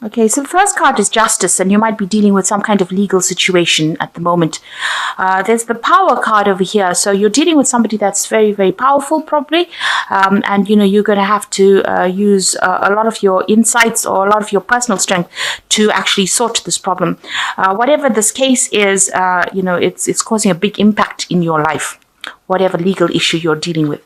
Okay, so the first card is justice, and you might be dealing with some kind of legal situation at the moment. There's the power card over here, so you're dealing with somebody that's very, very powerful, probably, and you're going to have to use a lot of your insights or a lot of your personal strength to actually sort this problem. Whatever this case is, it's causing a big impact in your life, whatever legal issue you're dealing with.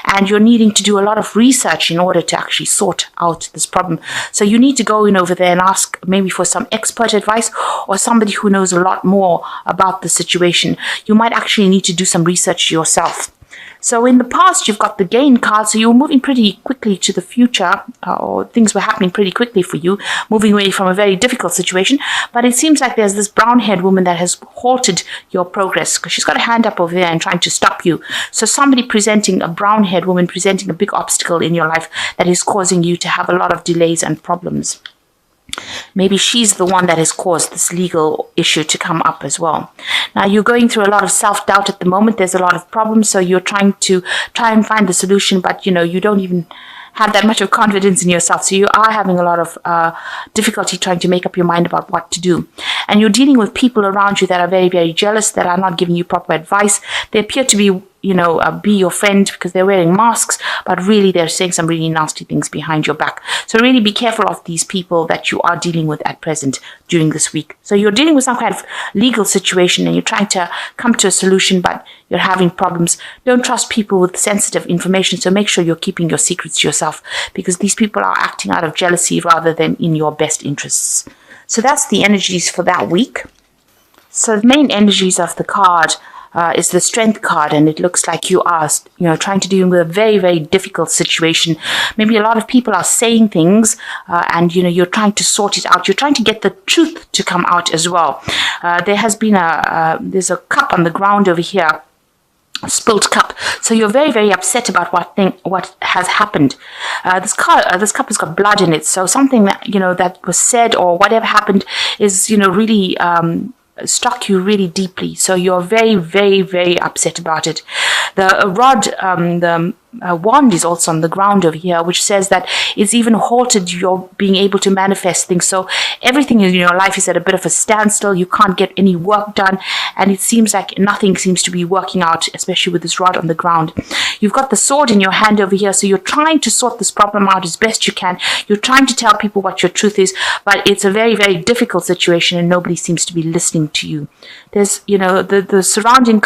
And you're needing to do a lot of research in order to actually sort out this problem. So you need to go in over there and ask maybe for some expert advice or somebody who knows a lot more about the situation. You might actually need to do some research yourself. So in the past, you've got the gain card, so you were moving pretty quickly to the future, or things were happening pretty quickly for you, moving away from a very difficult situation. But it seems like there's this brown-haired woman that has halted your progress, because she's got a hand up over there and trying to stop you. So somebody presenting, a brown-haired woman presenting a big obstacle in your life that is causing you to have a lot of delays and problems. Maybe she's the one that has caused this legal issue to come up as well. Now, you're going through a lot of self-doubt at the moment. There's a lot of problems, so you're trying and find the solution, but you don't even have that much of confidence in yourself. So you are having a lot of difficulty trying to make up your mind about what to do. And you're dealing with people around you that are very, very jealous, that are not giving you proper advice. They appear to be be your friend because they're wearing masks, but really they're saying some really nasty things behind your back. So really be careful of these people that you are dealing with at present during this week. So you're dealing with some kind of legal situation and you're trying to come to a solution, but you're having problems. Don't trust people with sensitive information, so make sure you're keeping your secrets to yourself, because these people are acting out of jealousy rather than in your best interests. So that's the energies for that week. So the main energies of the card is the strength card, and it looks like you are trying to deal with a very, very difficult situation. Maybe a lot of people are saying things and you're trying to sort it out. You're trying to get the truth to come out as well. There has been there's a cup on the ground over here, a spilled cup. So you're very, very upset about what has happened. This cup has got blood in it, so something that that was said or whatever happened is really struck you really deeply. So you're very, very, very upset about it. The rod, the wand is also on the ground over here, which says that it's even halted your being able to manifest things. So everything in your life is at a bit of a standstill. You can't get any work done, and it seems like nothing seems to be working out, especially with this rod on the ground. You've got the sword in your hand over here, so you're trying to sort this problem out as best you can. You're trying to tell people what your truth is, but it's a very, very difficult situation and nobody seems to be listening to you. There's the surrounding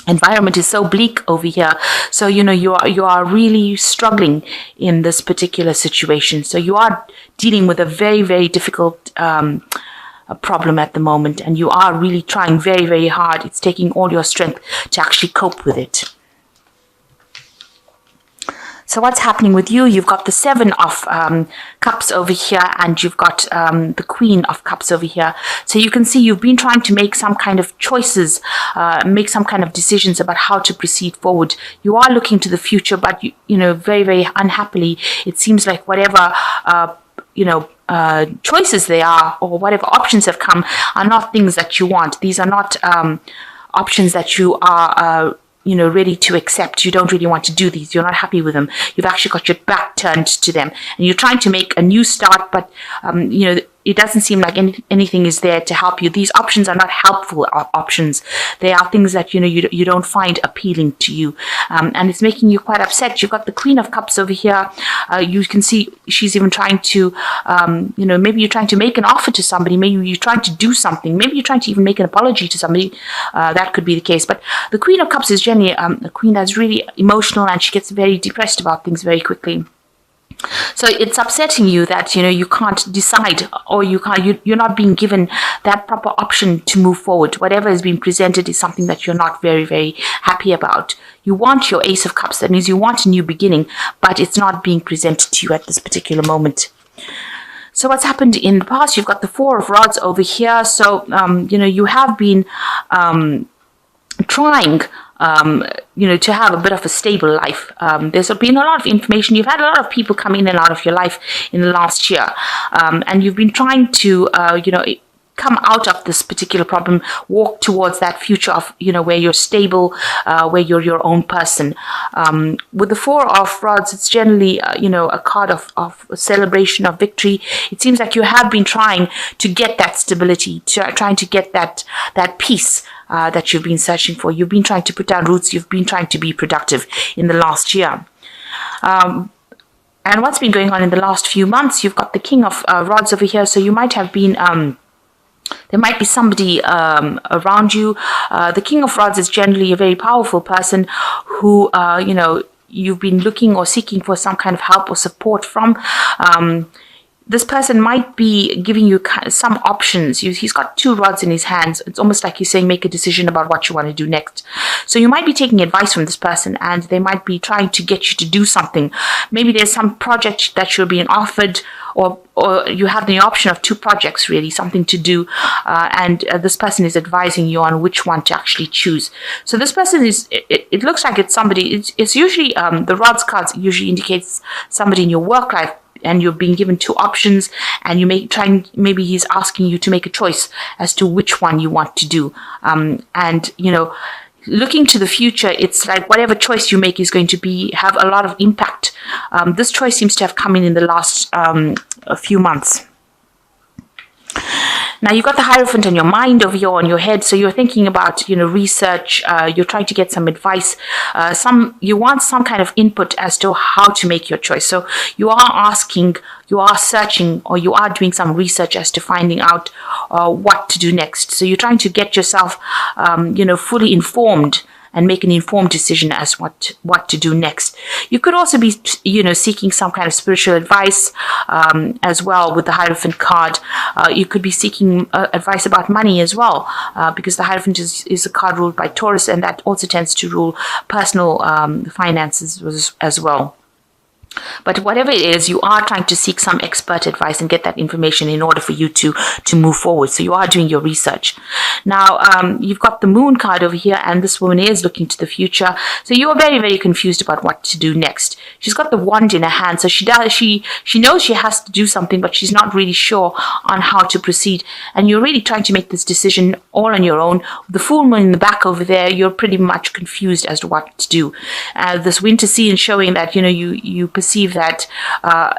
environment is so bleak over here, so you are really struggling in this particular situation. So you are dealing with a very, very difficult problem at the moment, and you are really trying very, very hard. It's taking all your strength to actually cope with it. So what's happening with you? You've got the Seven of Cups over here, and you've got the Queen of Cups over here. So you can see you've been trying to make some kind of choices, make some kind of decisions about how to proceed forward. You are looking to the future, but very, very unhappily, it seems like whatever choices they are or whatever options have come are not things that you want. These are not options that you are ready to accept. You don't really want to do these. You're not happy with them. You've actually got your back turned to them, and you're trying to make a new start, but it doesn't seem like anything is there to help you. These options are not helpful options. They are things that you don't find appealing to you, and it's making you quite upset. You've got the Queen of Cups over here. You can see she's even trying to, maybe you're trying to make an offer to somebody. Maybe you're trying to do something. Maybe you're trying to even make an apology to somebody. That could be the case. But the Queen of Cups is generally a queen that's really emotional, and she gets very depressed about things very quickly. So it's upsetting you that you can't decide, or you're not being given that proper option to move forward. Whatever has been presented is something that you're not very, very happy about. You want your Ace of Cups. That means you want a new beginning, but it's not being presented to you at this particular moment. So what's happened in the past? You've got the Four of Rods over here. So you have been trying to have a bit of a stable life. There's been a lot of information. You've had a lot of people come in and out of your life in the last year. And you've been trying to, come out of this particular problem, walk towards that future of, where you're stable, where you're your own person. With the Four of Rods, it's generally, a card of a celebration of victory. It seems like you have been trying to get that stability, trying to get that peace that you've been searching for. You've been trying to put down roots. You've been trying to be productive in the last year. And what's been going on in the last few months, you've got the King of Rods over here. So you might have been, there might be somebody around you. The King of Rods is generally a very powerful person who, you've been looking or seeking for some kind of help or support from. This person might be giving you some options. He's got two rods in his hands. It's almost like he's saying, make a decision about what you want to do next. So you might be taking advice from this person, and they might be trying to get you to do something. Maybe there's some project that you're being offered, or you have the option of two projects, really, something to do. And this person is advising you on which one to actually choose. So this person it looks like it's somebody, it's usually, the rods cards usually indicates somebody in your work life, and you're being given two options, and maybe he's asking you to make a choice as to which one you want to do. And looking to the future, it's like whatever choice you make is going to have a lot of impact. This choice seems to have come in the last a few months. Now, you've got the Hierophant on your mind over here on your head. So you're thinking about, research. You're trying to get some advice. You want some kind of input as to how to make your choice. So you are asking, you are searching, or you are doing some research as to finding out what to do next. So you're trying to get yourself, fully informed and make an informed decision as what to do next. You could also be, seeking some kind of spiritual advice as well with the Hierophant card. You could be seeking advice about money as well, because the Hierophant is a card ruled by Taurus, and that also tends to rule personal finances as well. But whatever it is, you are trying to seek some expert advice and get that information in order for you to move forward. So you are doing your research. Now, you've got the Moon card over here, and this woman is looking to the future. So you are very, very confused about what to do next. She's got the wand in her hand, so she knows she has to do something, but she's not really sure on how to proceed. And you're really trying to make this decision all on your own. The full moon in the back over there, you're pretty much confused as to what to do. This winter scene showing that you perceive that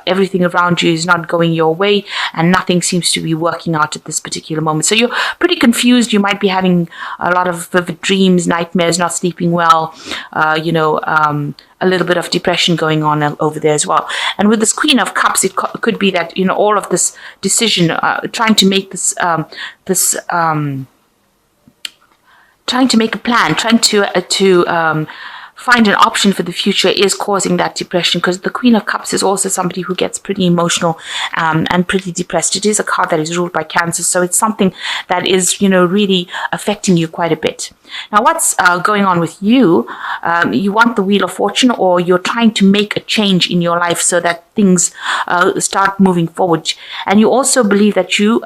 everything around you is not going your way, and nothing seems to be working out at this particular moment. So you're pretty confused. You might be having a lot of vivid dreams, nightmares, not sleeping well, a little bit of depression going on over there as well. And with this Queen of Cups, it could be that, all of this decision, trying to make this, trying to make a plan, trying to find an option for the future is causing that depression, because the Queen of Cups is also somebody who gets pretty emotional and pretty depressed. It is a card that is ruled by Cancer, so it's something that is, really affecting you quite a bit. Now, what's going on with you? You want the Wheel of Fortune, or you're trying to make a change in your life so that things start moving forward. And you also believe that you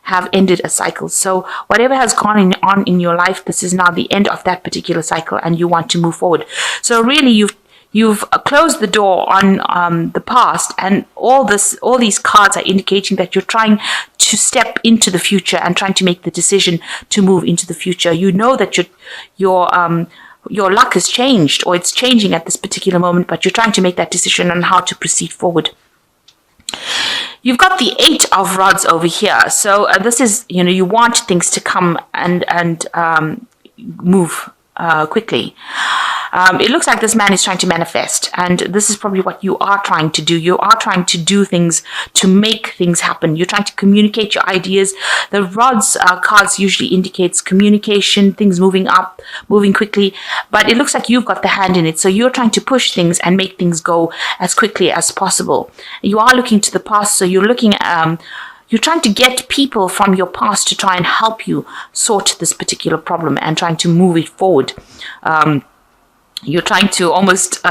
have ended a cycle. So whatever has gone on in your life, this is now the end of that particular cycle, and you want to move forward. So really, you've closed the door on the past, and all these cards are indicating that you're trying to step into the future and trying to make the decision to move into the future. You know that your luck has changed, or it's changing at this particular moment, but you're trying to make that decision on how to proceed forward. You've got the Eight of Rods over here. So this is, you want things to come and move quickly. It looks like this man is trying to manifest, and this is probably what you are trying to do. You are trying to do things to make things happen. You're trying to communicate your ideas. The rods cards usually indicates communication, things moving up, moving quickly, but it looks like you've got the hand in it. So you're trying to push things and make things go as quickly as possible. You are looking to the past, so you're looking you're trying to get people from your past to try and help you sort this particular problem and trying to move it forward. you're trying to almost,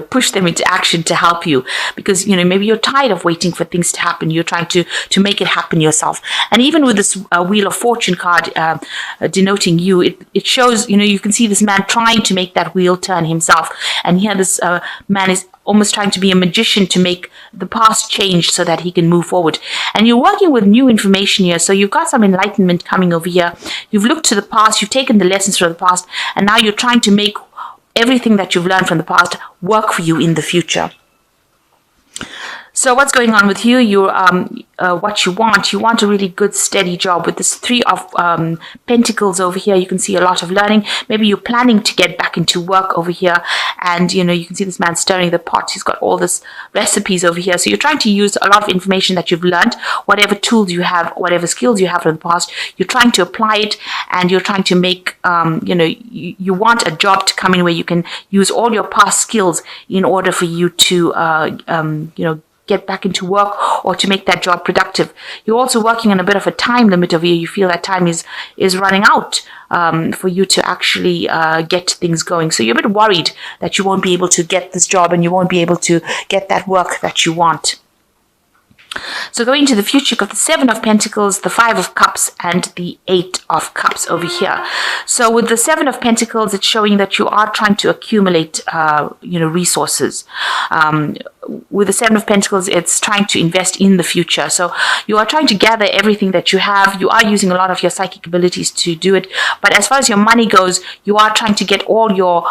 push them into action to help you, because, maybe you're tired of waiting for things to happen. You're trying to make it happen yourself. And even with this Wheel of Fortune card denoting you, it shows, you can see this man trying to make that wheel turn himself. And here this man is almost trying to be a magician to make the past change so that he can move forward. And you're working with new information here. So you've got some enlightenment coming over here. You've looked to the past, you've taken the lessons from the past, and now you're trying to make everything that you've learned from the past work for you in the future. So what's going on with you? What you want a really good steady job. With this 3 of Pentacles over here, you can see a lot of learning. Maybe you're planning to get back into work over here, and you can see this man stirring the pot. He's got all this recipes over here. So you're trying to use a lot of information that you've learned, whatever tools you have, whatever skills you have from the past. You're trying to apply it, and you're trying to make you want a job to come in where you can use all your past skills in order for you to get back into work, or to make that job productive. You're also working on a bit of a time limit over here. You feel that time is running out for you to actually get things going. So you're a bit worried that you won't be able to get this job, and you won't be able to get that work that you want. So going into the future, you've got the 7 of Pentacles, the 5 of Cups, and the 8 of Cups over here. So with the 7 of Pentacles, it's showing that you are trying to accumulate, resources. With the 7 of Pentacles, it's trying to invest in the future. So you are trying to gather everything that you have. You are using a lot of your psychic abilities to do it. But as far as your money goes, you are trying to get all your,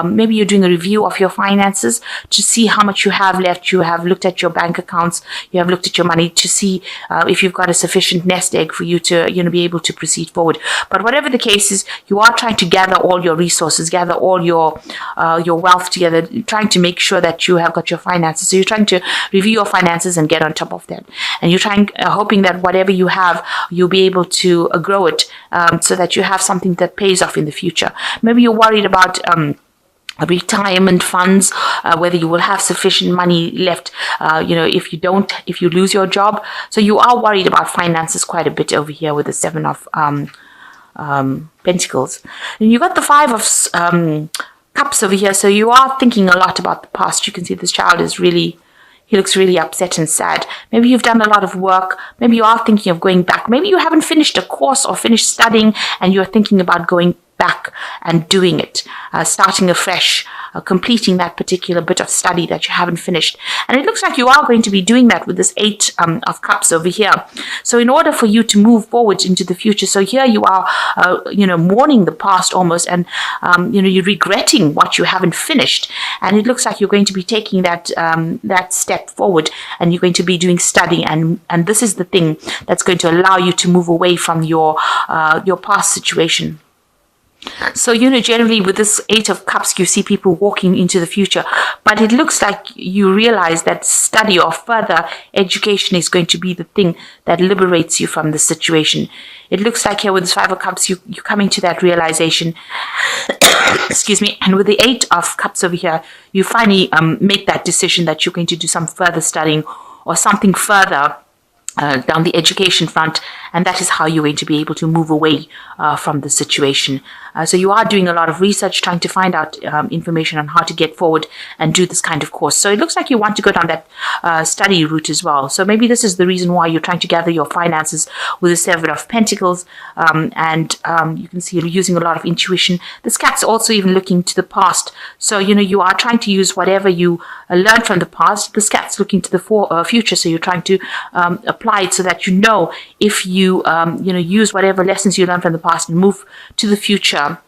maybe you're doing a review of your finances to see how much you have left. You have looked at your bank accounts. You have looked at your money to see if you've got a sufficient nest egg for you to, be able to proceed forward. But whatever the case is, you are trying to gather all your resources, gather all your wealth together, trying to make sure that you have got your finances. So you're trying to review your finances and get on top of that. And you're trying, hoping that whatever you have, you'll be able to grow it so that you have something that pays off in the future. Maybe you're worried about retirement funds, whether you will have sufficient money left, if you lose your job. So you are worried about finances quite a bit over here with the 7 of Pentacles. And you got the 5 of Cups over here. So you are thinking a lot about the past. You can see this child is he looks really upset and sad. Maybe you've done a lot of work. Maybe you are thinking of going back. Maybe you haven't finished a course or finished studying, and you're thinking about going back and doing it, starting afresh, completing that particular bit of study that you haven't finished. And it looks like you are going to be doing that with this 8 of Cups over here. So in order for you to move forward into the future, so here you are, mourning the past almost, and, you're regretting what you haven't finished. And it looks like you're going to be taking that step forward, and you're going to be doing studying. And this is the thing that's going to allow you to move away from your past situation. So, generally with this 8 of Cups, you see people walking into the future, but it looks like you realize that study or further education is going to be the thing that liberates you from the situation. It looks like here with this 5 of Cups, you're coming to that realization. Excuse me. And with the 8 of Cups over here, you finally make that decision that you're going to do some further studying or something further down the education front, and that is how you're going to be able to move away from the situation. So you are doing a lot of research, trying to find out information on how to get forward and do this kind of course. So it looks like you want to go down that study route as well. So maybe this is the reason why you're trying to gather your finances with the 7 of Pentacles, and you can see you're using a lot of intuition. This cat's also even looking to the past. So, you are trying to use whatever you learned from the past. This cat's looking to the future, so you're trying to apply it so that if you use whatever lessons you learned from the past and move to the future,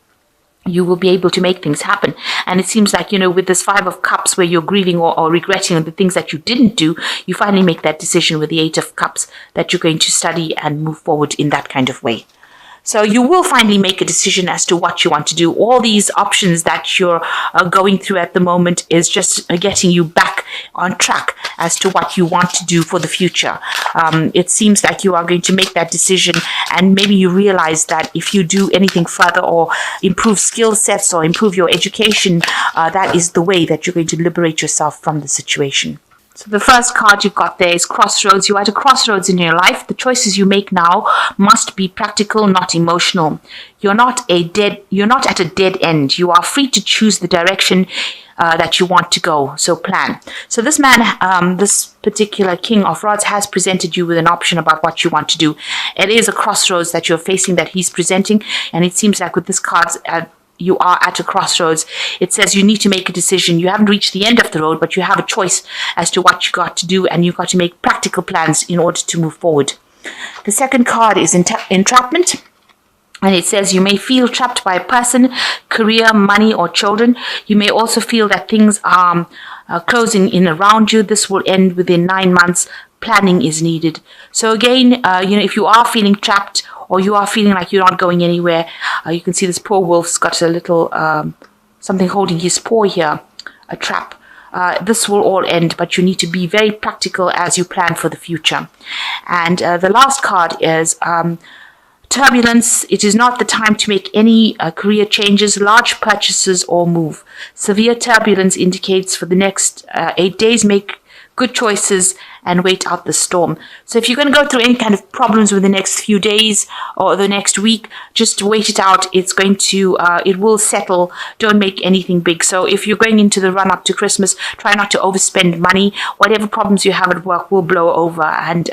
you will be able to make things happen. And it seems like, with this 5 of Cups, where you're grieving or regretting the things that you didn't do, you finally make that decision with the 8 of Cups that you're going to study and move forward in that kind of way. So you will finally make a decision as to what you want to do. All these options that you're going through at the moment is just getting you back on track as to what you want to do for the future. It seems like you are going to make that decision, and maybe you realize that if you do anything further or improve skill sets or improve your education, that is the way that you're going to liberate yourself from the situation. So the first card you've got there is crossroads. You're at a crossroads in your life. The choices you make now must be practical, not emotional. You're not at a dead end. You are free to choose the direction that you want to go. So plan. So this man, this particular King of Rods, has presented you with an option about what you want to do. It is a crossroads that you're facing, that he's presenting, and it seems like with this card, you are at a crossroads. It says you need to make a decision. You haven't reached the end of the road, but you have a choice as to what you got to do, and you've got to make practical plans in order to move forward. The second card is entrapment. And it says you may feel trapped by a person, career, money, or children. You may also feel that things are closing in around you. This will end within 9 months. Planning is needed. So again, if you are feeling trapped, or you are feeling like you're not going anywhere, you can see this poor wolf's got a little something holding his paw here, a trap. This will all end, but you need to be very practical as you plan for the future. And the last card is turbulence. It is not the time to make any career changes, large purchases, or move. Severe turbulence indicates for the next 8 days, make good choices and wait out the storm. So if you're going to go through any kind of problems with the next few days or the next week, just wait it out. It's going to, it will settle. Don't make anything big. So if you're going into the run up to Christmas, try not to overspend money. Whatever problems you have at work will blow over, and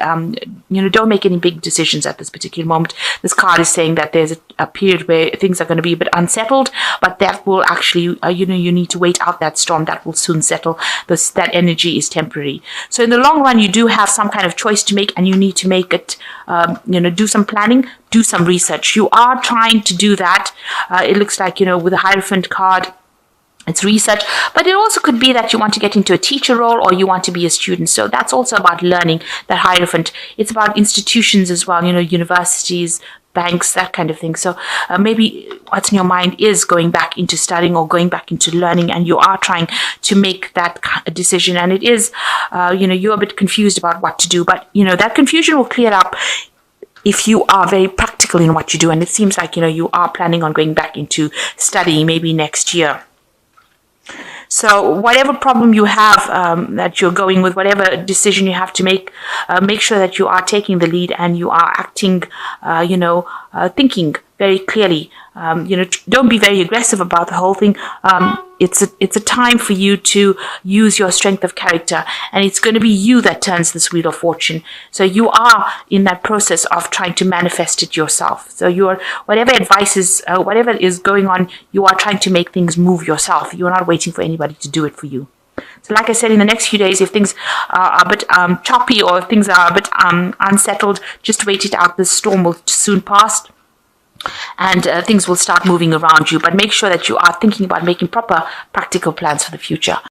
don't make any big decisions at this particular moment. This card is saying that there's a period where things are going to be a bit unsettled, but that will actually, you need to wait out that storm. That will soon settle. That energy is temporary. So in the long run, you do have some kind of choice to make, and you need to make it, do some planning, do some research. You are trying to do that. It looks like, with the Hierophant card, it's research, but it also could be that you want to get into a teacher role, or you want to be a student. So that's also about learning, that Hierophant. It's about institutions as well, universities, banks, that kind of thing. So maybe what's in your mind is going back into studying or going back into learning, and you are trying to make that decision. And it is, you're a bit confused about what to do, but, that confusion will clear up if you are very practical in what you do. And it seems like, you are planning on going back into studying maybe next year. So whatever problem you have that you're going with, whatever decision you have to make sure that you are taking the lead and you are acting, thinking very clearly. Don't be very aggressive about the whole thing. It's a time for you to use your strength of character, and it's going to be you that turns this wheel of fortune. So you are in that process of trying to manifest it yourself. So whatever is going on, you are trying to make things move yourself. You are not waiting for anybody to do it for you. So like I said, in the next few days, if things are a bit choppy, or if things are a bit unsettled, just wait it out. The storm will soon pass, and things will start moving around you. But make sure that you are thinking about making proper practical plans for the future.